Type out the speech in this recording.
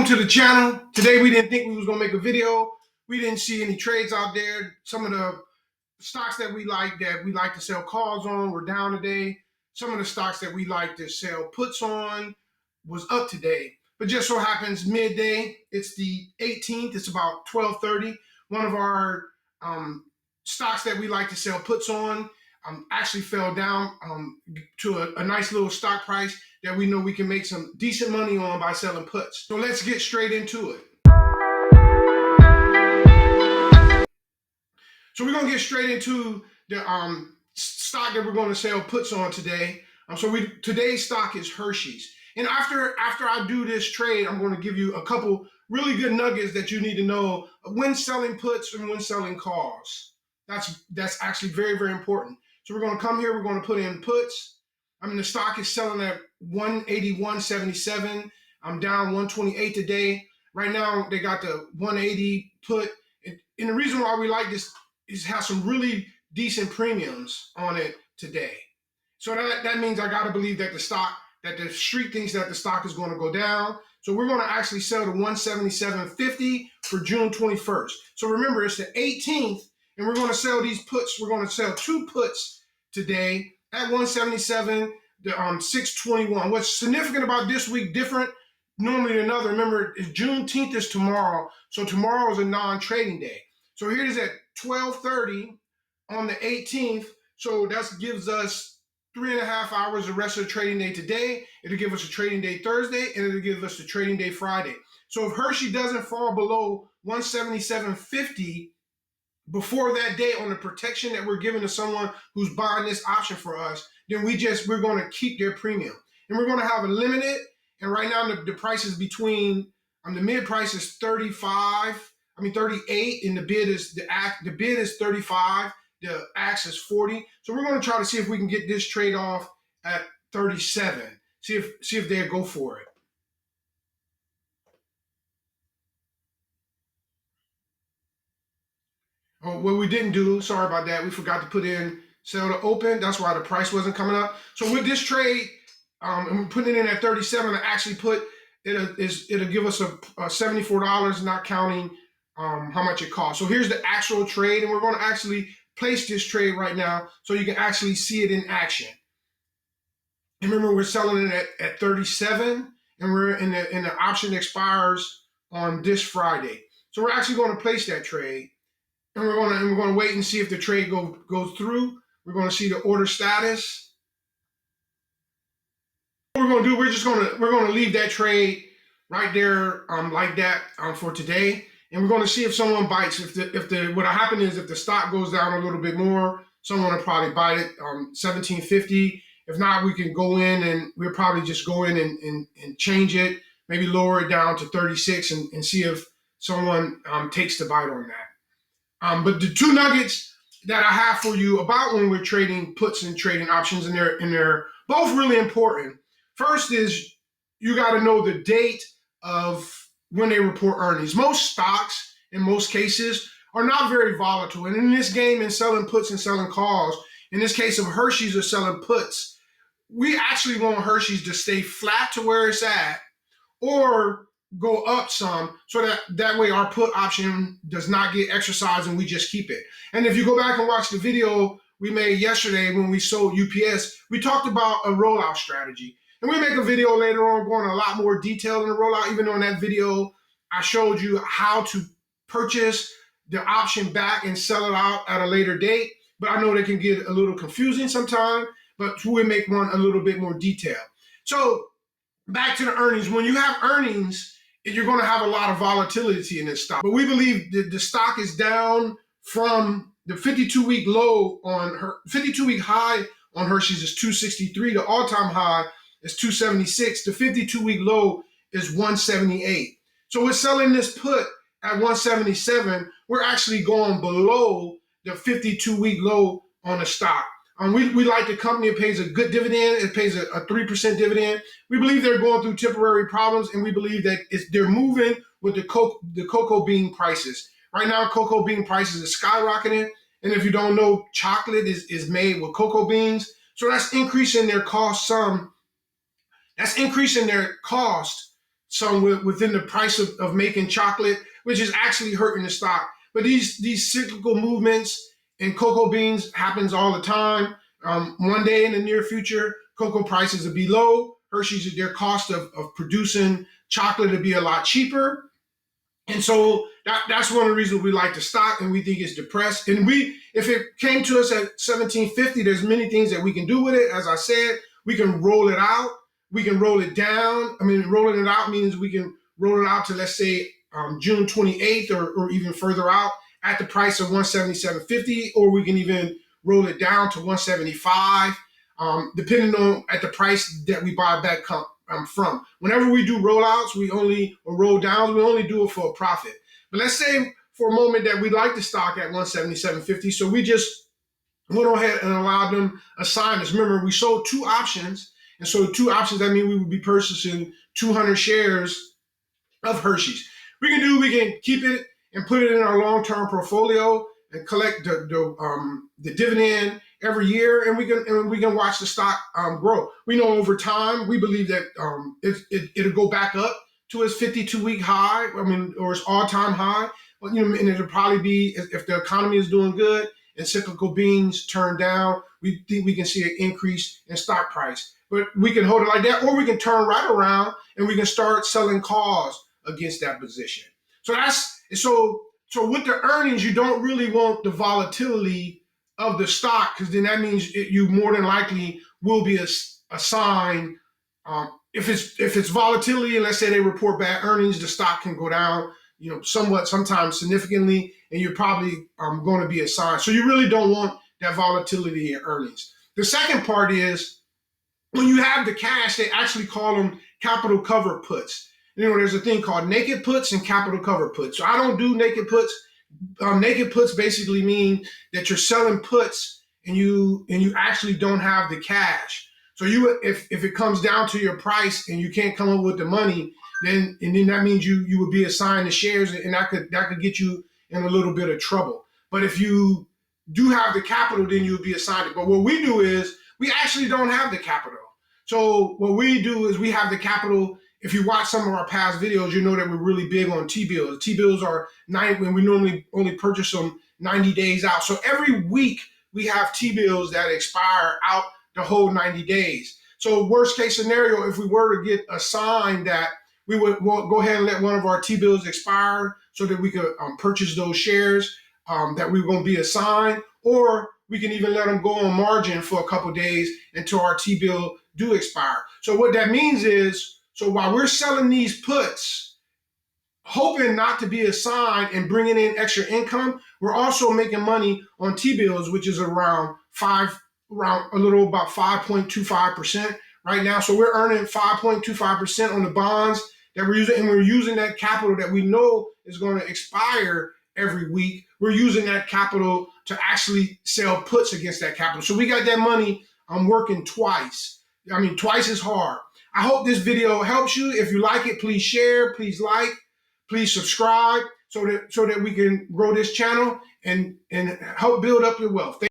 Welcome to the channel. Today we didn't think we was gonna make a video. We didn't see any trades out there. Some of the stocks that we like to sell calls on were down today. Some of the stocks that we like to sell puts on was up today. But just so happens midday, it's the 18th, it's about 12:30. One of our stocks that we like to sell puts on actually fell down to a nice little stock price that we know we can make some decent money on by selling puts. So let's get straight into it. So we're gonna get straight into the stock that we're going to sell puts on today. Today's stock is Hersey's. And after I do this trade, I'm going to give you a couple really good nuggets that you need to know when selling puts and when selling calls. That's actually very, very important. So we're going to come here, we're going to put in puts. The stock is selling at 181.77. I'm down 128 today. Right now, they got the 180 put. And the reason why we like this is it has some really decent premiums on it today. So that means I got to believe that the street thinks that the stock is going to go down. So we're going to actually sell to 177.50 for June 21st. So remember, it's the 18th, and we're going to sell these puts. We're going to sell two puts today at 177, the 621. What's significant about this week, different normally than another, remember, Juneteenth is tomorrow. So tomorrow is a non-trading day. So here it is at 12:30 on the 18th. So that gives us 3.5 hours the rest of the trading day today. It'll give us a trading day Thursday, and it'll give us a trading day Friday. So if Hersey doesn't fall below 177.50 before that day on the protection that we're giving to someone who's buying this option for us, then we're going to keep their premium. And we're going to have a limited, and right now the price is between, the mid price is 38, and the bid is 35. The axe is 40. So we're going to try to see if we can get this trade off at 37. See if they'll go for it. Oh, what we didn't do, sorry about that. We forgot to put in sell to open. That's why the price wasn't coming up. So with this trade, and we're putting it in at 37, I actually it'll give us a $74, not counting how much it costs. So here's the actual trade, and we're going to actually place this trade right now so you can actually see it in action. And remember, we're selling it at 37, and we're in the option expires on this Friday. So we're actually going to place that trade, and we're going to wait and see if the trade goes through. We're going to see the order status. What we're going to do, we're going to leave that trade right there like that for today. And we're going to see if someone bites. What'll happen is if the stock goes down a little bit more, someone will probably bite it 17.50. If not, we can go in and we'll probably just go in and change it, maybe lower it down to 36 and see if someone takes the bite on that. But the two nuggets that I have for you about when we're trading puts and trading options, and they're both really important. First is you got to know the date of when they report earnings. Most stocks, in most cases, are not very volatile. And in this game, in selling puts and selling calls, in this case of Hersey's are selling puts, we actually want Hersey's to stay flat to where it's at or go up some, so that way our put option does not get exercised and we just keep it. And if you go back and watch the video we made yesterday when we sold UPS, we talked about a rollout strategy. And we'll make a video later on going a lot more detail in the rollout, even though in that video I showed you how to purchase the option back and sell it out at a later date. But I know they can get a little confusing sometimes, but we'll make one a little bit more detailed. So back to the earnings. When you have earnings, you're going to have a lot of volatility in this stock. But we believe that the stock is down from the 52-week low on 52-week high on Hersey's is 263. The all-time high is 276. The 52-week low is 178. So we're selling this put at 177. We're actually going below the 52-week low on the stock. We like the company. It pays a good dividend. It pays a 3% dividend. We believe they're going through temporary problems, and we believe that they're moving with the cocoa bean prices. Right now, cocoa bean prices are skyrocketing. And if you don't know, chocolate is made with cocoa beans. So that's increasing their cost some. That's increasing their cost some within the price of making chocolate, which is actually hurting the stock. But these cyclical movements in cocoa beans happens all the time. One day in the near future, cocoa prices will be low. Hershey's, their cost of producing chocolate will be a lot cheaper. And so that's one of the reasons we like the stock, and we think it's depressed. And if it came to us at 1750, there's many things that we can do with it. As I said, we can roll it out. We can roll it down. I mean, rolling it out means we can roll it out to, let's say, June 28th or even further out at the price of 177.50, or we can even roll it down to 175, depending on at the price that we buy back from. Whenever we do rollouts, or roll downs, we only do it for a profit. But let's say for a moment that we like the stock at 177.50, so we just went ahead and allowed them assign us. Remember, we sold 2 options, and so 2 options, that means we would be purchasing 200 shares of Hershey's. We can keep it and put it in our long-term portfolio and collect the dividend every year, and we can watch the stock grow. We know over time, we believe that it'll go back up to its 52-week high, or its all-time high. And it'll probably be, if the economy is doing good and cyclical beans turn down, we think we can see an increase in stock price. But we can hold it like that, or we can turn right around and we can start selling calls against that position. So with the earnings, you don't really want the volatility of the stock, because then that means you more than likely will be assigned. If it's volatility, and let's say they report bad earnings, the stock can go down, somewhat, sometimes significantly, and you're probably going to be assigned. So you really don't want that volatility in earnings. The second part is, when you have the cash, they actually call them capital cover puts. There's a thing called naked puts and capital cover puts. So I don't do naked puts. Naked puts basically mean that you're selling puts and you actually don't have the cash. So if it comes down to your price and you can't come up with the money, then that means you would be assigned the shares, and that could get you in a little bit of trouble. But if you do have the capital, then you would be assigned it. But what we do is, we actually don't have the capital. So what we do is, we have the capital. If you watch some of our past videos, you know that we're really big on T-bills. T-bills are when we normally only purchase them 90 days out. So every week we have T-bills that expire out the whole 90 days. So worst case scenario, if we were to get a sign that we'll go ahead and let one of our T-bills expire so that we could purchase those shares that we were going to be assigned, or we can even let them go on margin for a couple days until our T-bill do expire. So what that means is, so while we're selling these puts, hoping not to be assigned and bringing in extra income, we're also making money on T-bills, which is around a little about 5.25% right now. So we're earning 5.25% on the bonds that we're using, and we're using that capital that we know is going to expire every week. We're using that capital to actually sell puts against that capital. So we got that money working twice. Twice as hard. I hope this video helps you. If you like it, please share, please like, please subscribe, so that we can grow this channel and help build up your wealth.